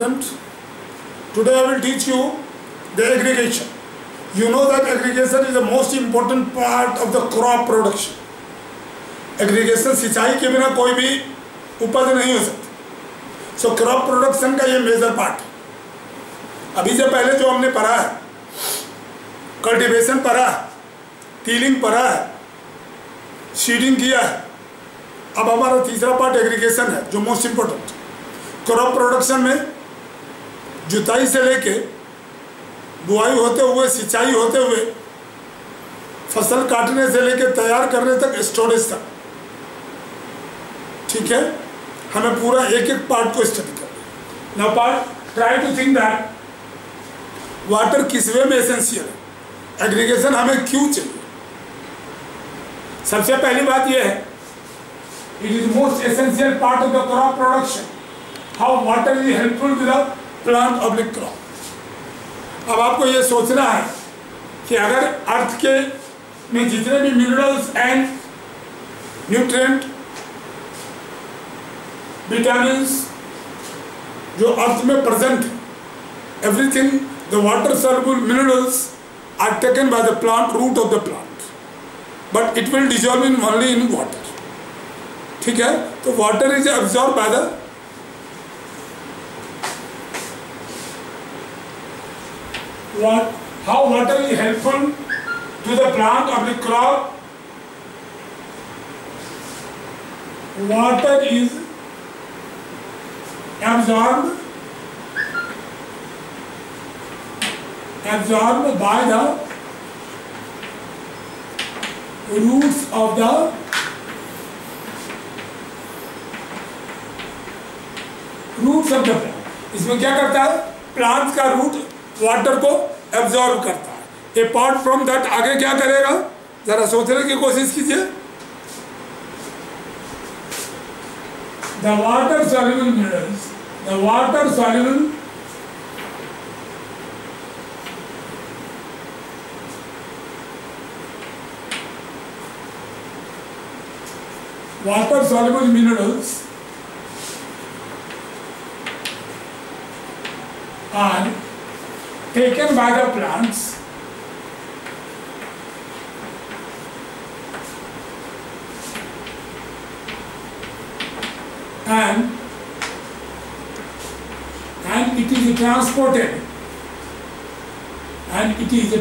Students, today I will teach you the aggregation. You know that aggregation is the most important part of the crop production. Aggregation सिंचाई के बिना कोई भी उपज नहीं हो सकती. So crop production का ये मेजर पार्ट है. अभी से पहले जो हमने पढ़ा है, कल्टीवेशन पढ़ा है, टीलिंग पढ़ा है, सीडिंग किया है. अब हमारा तीसरा पार्ट एग्रीगेशन है जो मोस्ट इम्पोर्टेंट. क्रॉप प्रोडक्शन में जुताई से लेके बुआई होते हुए, सिंचाई होते हुए, फसल काटने से लेके तैयार करने तक, स्टोरेज तक. ठीक है, हमें पूरा एक एक पार्ट को स्टडी करना. Now part try to think that water किस वे में एसेंशियल है, एग्रीगेशन हमें क्यों चाहिए. सबसे पहली बात यह है, it is most essential part of the crop production. How water is helpful to the plant of the crop. अब आपको ये सोचना है कि अगर अर्थ के में जितने भी मिनरल्स एंड न्यूट्रिएंट, विटामिन्स जो अर्थ में प्रेजेंट है, everything the water soluble minerals are taken by the plant root of the plant, but it will dissolve in only in water. ठीक है, तो water is absorb by the how water is helpful to the plant of the crop. Water is absorbed by the roots of the plant. इसमें क्या करता है, plant का root water को absorb करता है. अपार्ट फ्रॉम दैट आगे क्या करेगा, जरा सोचने की कोशिश कीजिए. The water soluble minerals, the water soluble minerals are taken by the plants and it is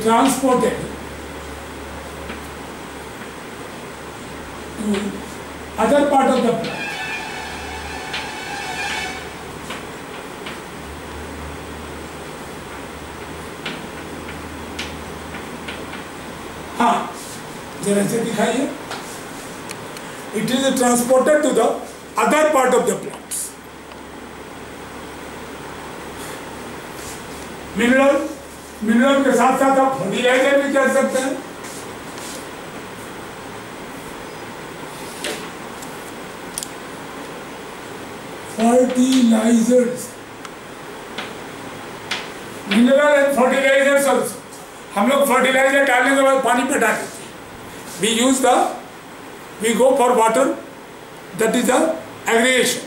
transported to other part of the plant. हाँ, जरा से दिखाइए. It is transported to the other part of the plants. Mineral के साथ साथ आप fertiliser भी कर सकते हैं. Fertilisers, mineral and fertilisers also. हम लोग फर्टिलाइजर डालने के बाद पानी पे डाल देते हैं. We go for water, that is the irrigation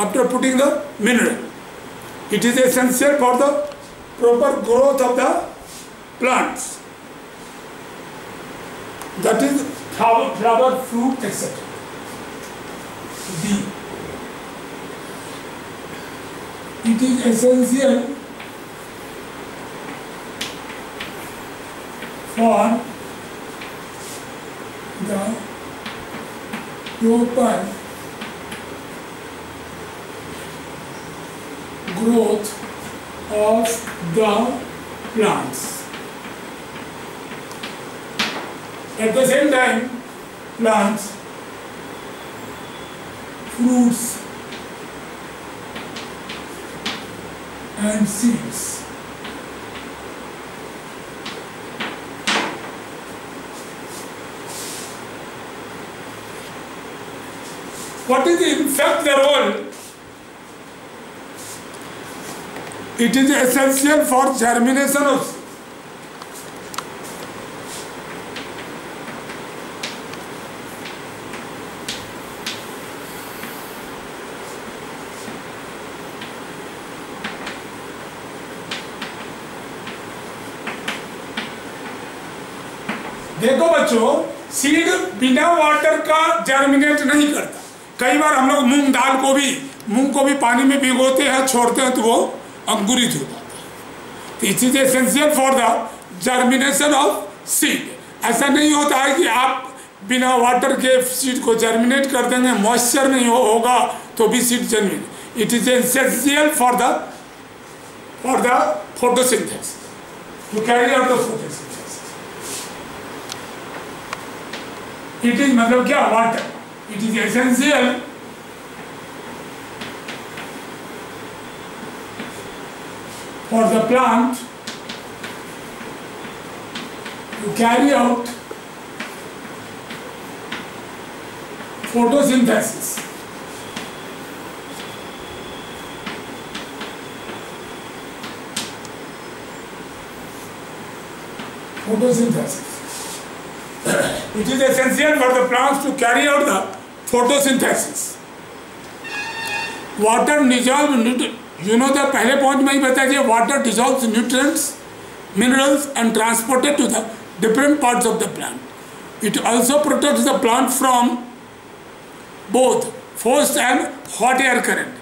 after putting the mineral. It is essential for the proper growth of the plants, that is flower, fruit etcetera. D, it is essential for the proper growth of the plants. At the same time, plants, fruits and seeds what is in fact the role? It is essential for germination of देखो बच्चों, seed बिना water का germinate नहीं करता। कई बार हम लोग मूंग को भी पानी में भिगोते हैं, छोड़ते हैं तो वो अंकुरित हो जाता है। तो it is essential for the germination of seed. ऐसा नहीं होता है कि आप बिना वाटर के सीड को जर्मिनेट कर देंगे, मॉइस्चर नहीं होगा तो भी seed germinate. It is essential for the photosynthesis, to carry out the photosynthesis. It is मतलब क्या, water. It is essential for the plant to carry out photosynthesis. It is essential for the plants to carry out the photosynthesis. Water dissolves, you know the पहले point में ही बताइए, water dissolves nutrients, minerals and transported to the different parts of the plant. It also protects the plant from both forced and hot air current.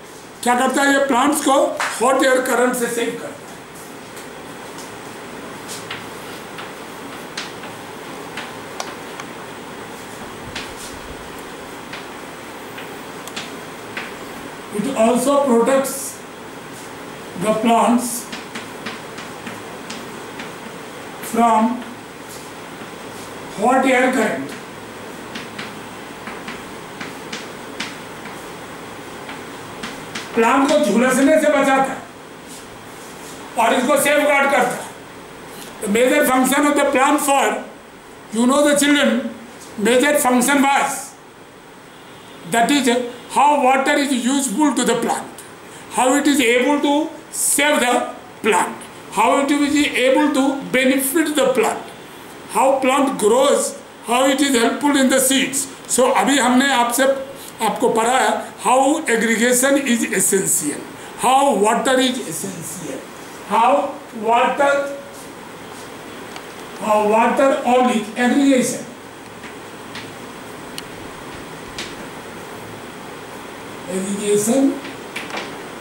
क्या करता है ये plants को hot air current से save करता है। It also protects the plants from hot air current. Plant को झुलसने से बचाता है और इसको सेफ गार्ड करता है। The major function of the plant for, you know the children, major function was, that is how water is useful to the plant, how it is able to save the plant, how it is able to benefit the plant, how plant grows, how it is helpful in the seeds. So अभी हमने आपको पढ़ा है how aggregation is essential, how water is essential, how water only aggregation.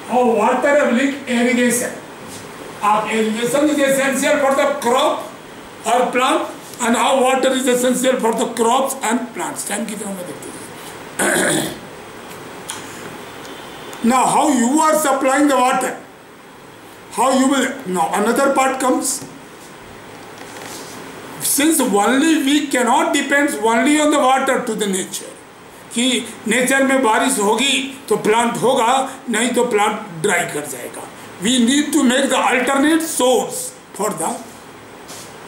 How water irrigation. Irrigation is essential for the crop or plant, and how water is essential for the crops and plants. Time की तरह में देखते हैं। Now, how you are supplying the water? How you will? Now, another part comes. Since only we cannot depend only on the water to the nature. कि nature में बारिश होगी तो प्लांट होगा, नहीं तो प्लांट ड्राई कर जाएगा। We need to make the alternate source for the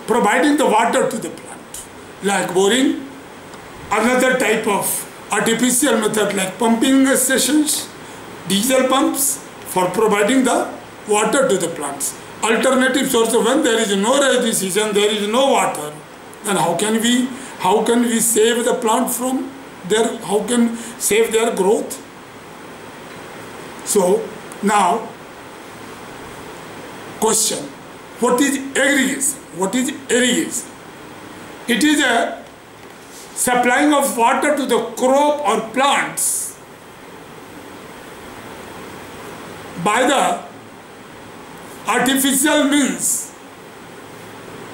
providing the water to the plant, like boring, another type of artificial method like pumping stations, diesel pumps for providing the water to the plants. Alternative source, when there is no rainy season, there is no water, then how can we save the plant from how can save their growth? So now question, what is aggregation? What is irrigation? It is a supplying of water to the crop or plants by the artificial means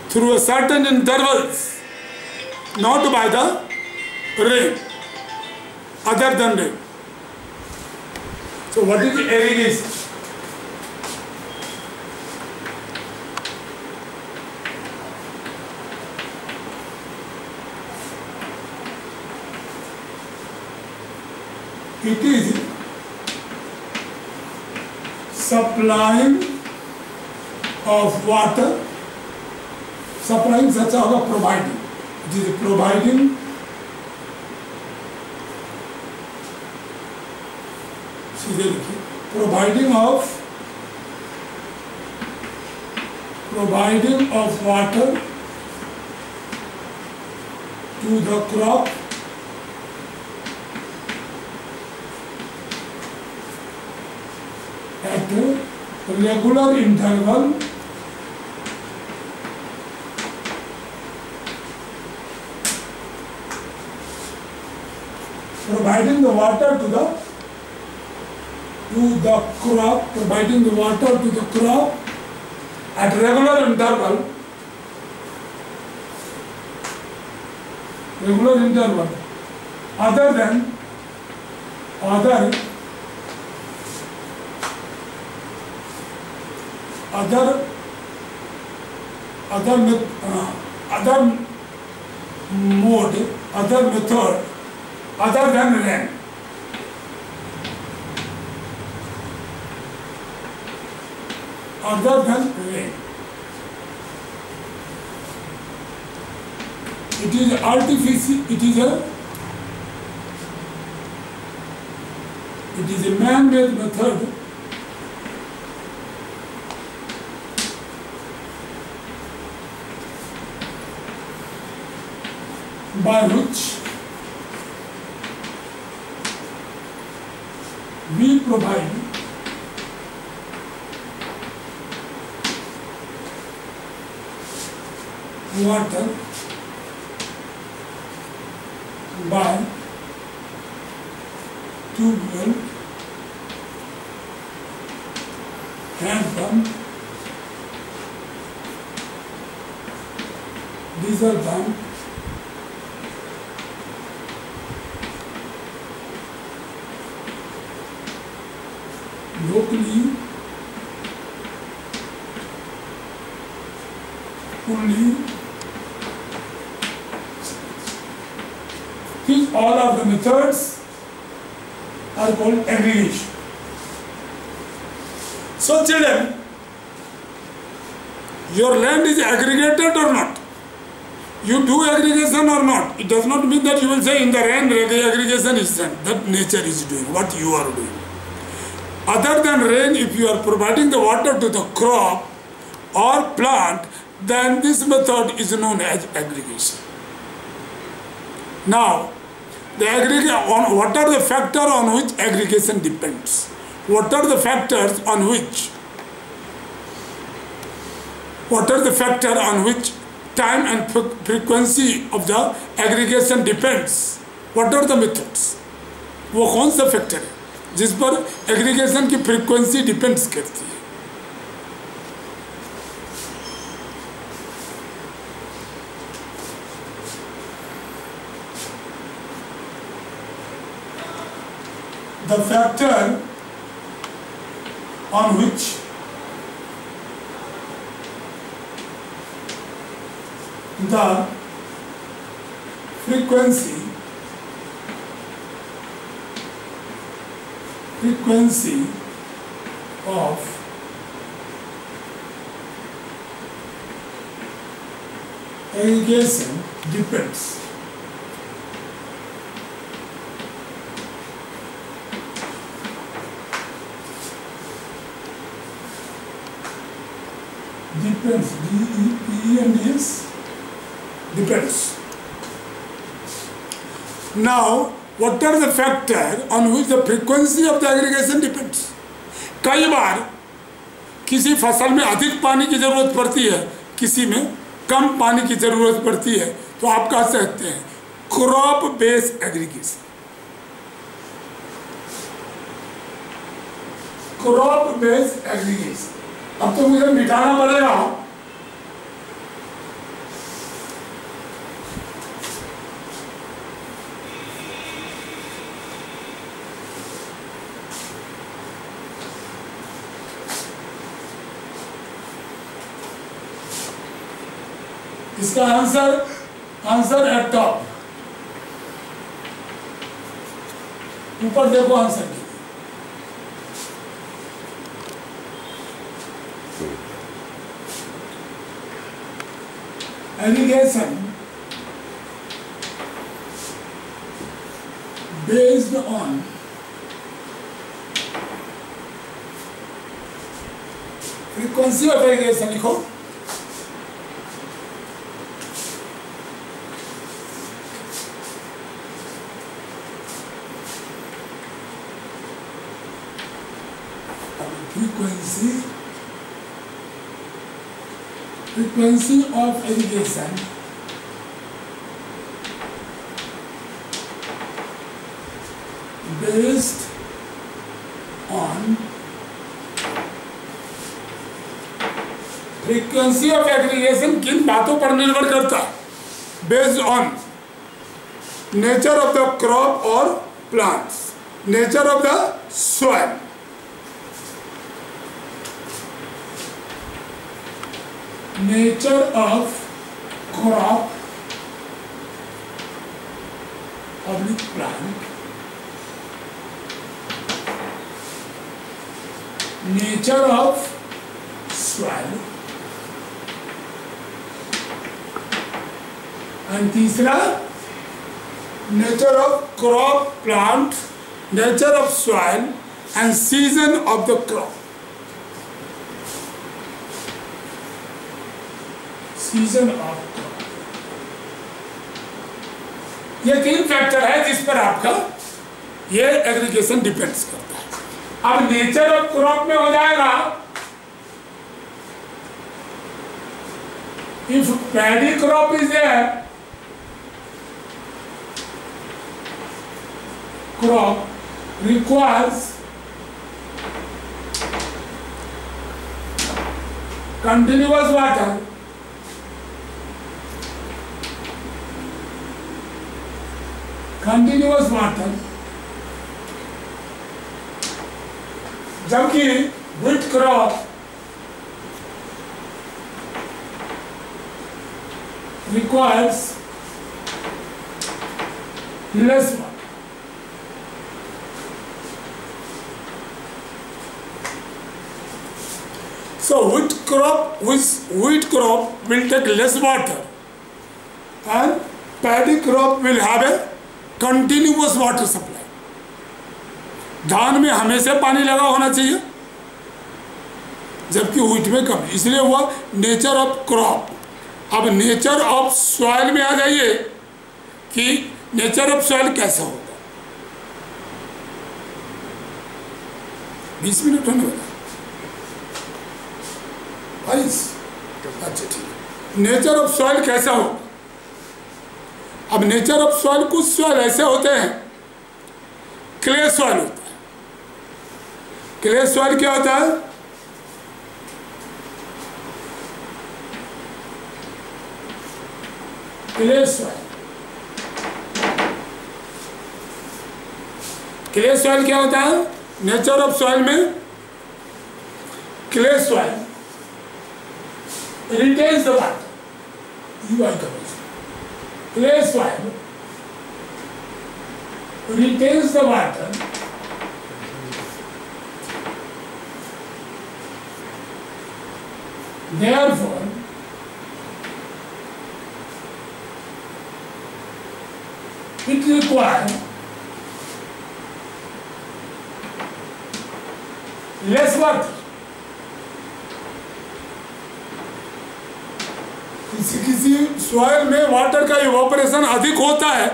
through a certain intervals, not by the rain, other than rain. So what is irrigation? It is supplying of water, supplying such as providing. It is providing of water to the crop at a regular interval providing the water to the crop, providing the water to the crop at regular interval, other than other method other than rain. Other than rain. It is artificial, it is a man-made method by which we provide water by tube well, hand pump, diesel pump, locally, fully. These all of the methods are called aggregation. So children, your land is aggregated or not? You do aggregation or not? It does not mean that you will say in the rain the aggregation is done. That nature is doing, what you are doing. Other than rain, if you are providing the water to the crop or plant, then this method is known as aggregation. Now, what are the factors on which aggregation depends? What are the factors on which time and frequency of the aggregation depends? What are the methods? वो कौन सा factor है जिस पर aggregation की frequency depends करती है? The factor on which the frequency of aggregation depends. Depends. D-E-P-E-N-D-S. Depends. Now, what are the factors on which the frequency of the aggregation depends? कई बार किसी फसल में अधिक पानी की जरूरत पड़ती है, किसी में कम पानी की जरूरत पड़ती है, तो आप कह सकते हैं crop based aggregation. Crop based aggregation. अब तो मुझे मिटाना पड़ेगा. इसका आंसर एट टॉप. ऊपर देखो आंसर की. Irrigation based on frequency of irrigation लिखो. Frequency of irrigation . Based on frequency of aggregation किन बातों पर निर्भर करता है? Based on nature of the crop और plants, nature of the soil, nature of crop of the plant, nature of soil, and तीसरा nature of crop, plant, nature of soil and season of the crop, season of crop. ये 3 factor है जिस पर आपका ये aggregation depends करता है। अब नेचर ऑफ क्रॉप में हो जाएगा, if paddy crop is there, crop requires continuous water, continuous water, जबकि wheat crop requires less water. So wheat crop will take less water and paddy crop will have a continuous water supply. धान में हमेशा पानी लगा होना चाहिए जबकि wheat में कम, इसलिए हुआ नेचर ऑफ क्रॉप। अब नेचर ऑफ सॉइल में आ जाइए कि नेचर ऑफ सॉइल कैसा होगा। 20 मिनट होने वाला, 22। अच्छा ठीक है। नेचर ऑफ सॉइल कैसा होगा? अब नेचर ऑफ सॉइल, कुछ सॉइल ऐसे होते हैं, क्ले सॉइल होता है। क्ले सॉइल क्या होता है? क्ले सॉइल, क्ले सॉइल क्या होता है? नेचर ऑफ सॉइल में clay soil retains the water. Clay soil retains the water therefore it requires less water। किसी सॉइल में वाटर का इवोपरेशन अधिक होता है,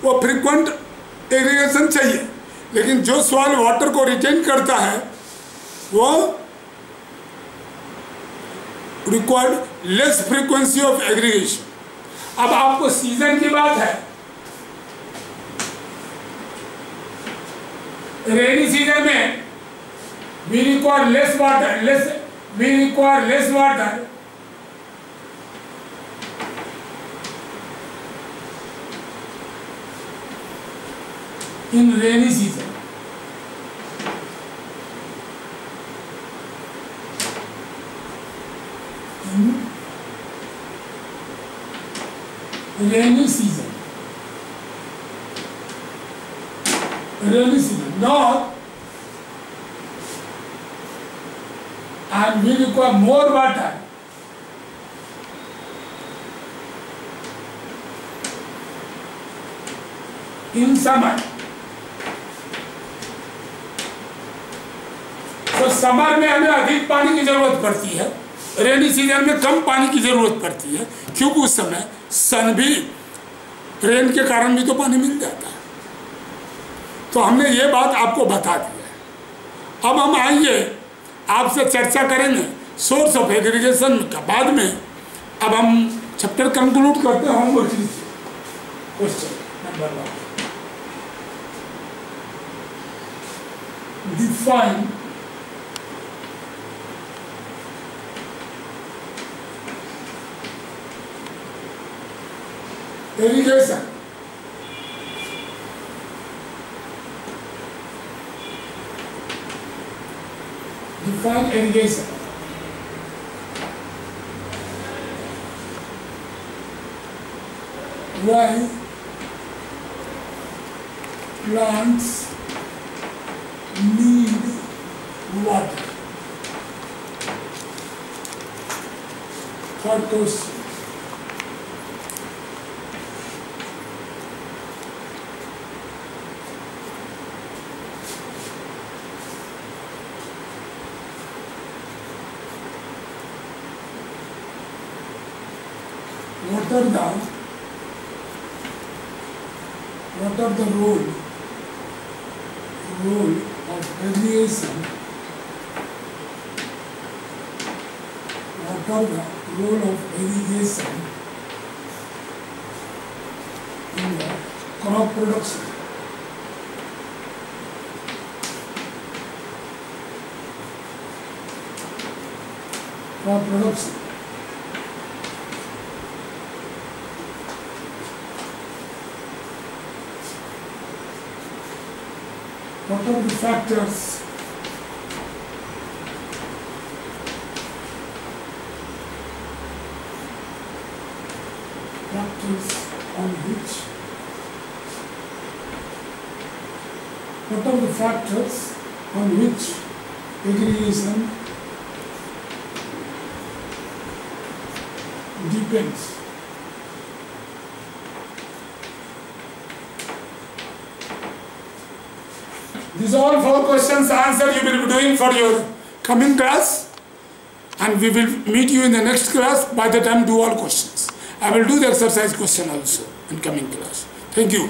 वो फ्रीक्वेंट इरिगेशन चाहिए, लेकिन जो सॉइल वाटर को रिटेन करता है वो required less frequency of irrigation. अब आपको सीजन की बात है, रेनी सीजन में we require less water, in rainy season, rainy season, not, and we require more water in summer। तो समर में हमें अधिक पानी की जरूरत पड़ती है, रेनी सीजन में कम पानी की जरूरत पड़ती है, क्योंकि उस समय सन भी, रेन के कारण भी तो पानी मिल जाता है। तो हमने ये बात आपको बता दी है। अब हम आएंगे, आपसे चर्चा करेंगे सोर्स ऑफ एग्रीगेशन का बाद में। अब हम चैप्टर कंक्लूड करते हैं homework. Question number 1। define irrigation. Define irrigation. Why plants need water? Third question. What are the role of irrigation? What are the role of irrigation in the crop production? Crop production. What are the factors on which? What are the factors on which irrigation depends? These are all 4 questions answer you will be doing for your coming class, and we will meet you in the next class. By the time do all questions. I will do the exercise question also in coming class. Thank you.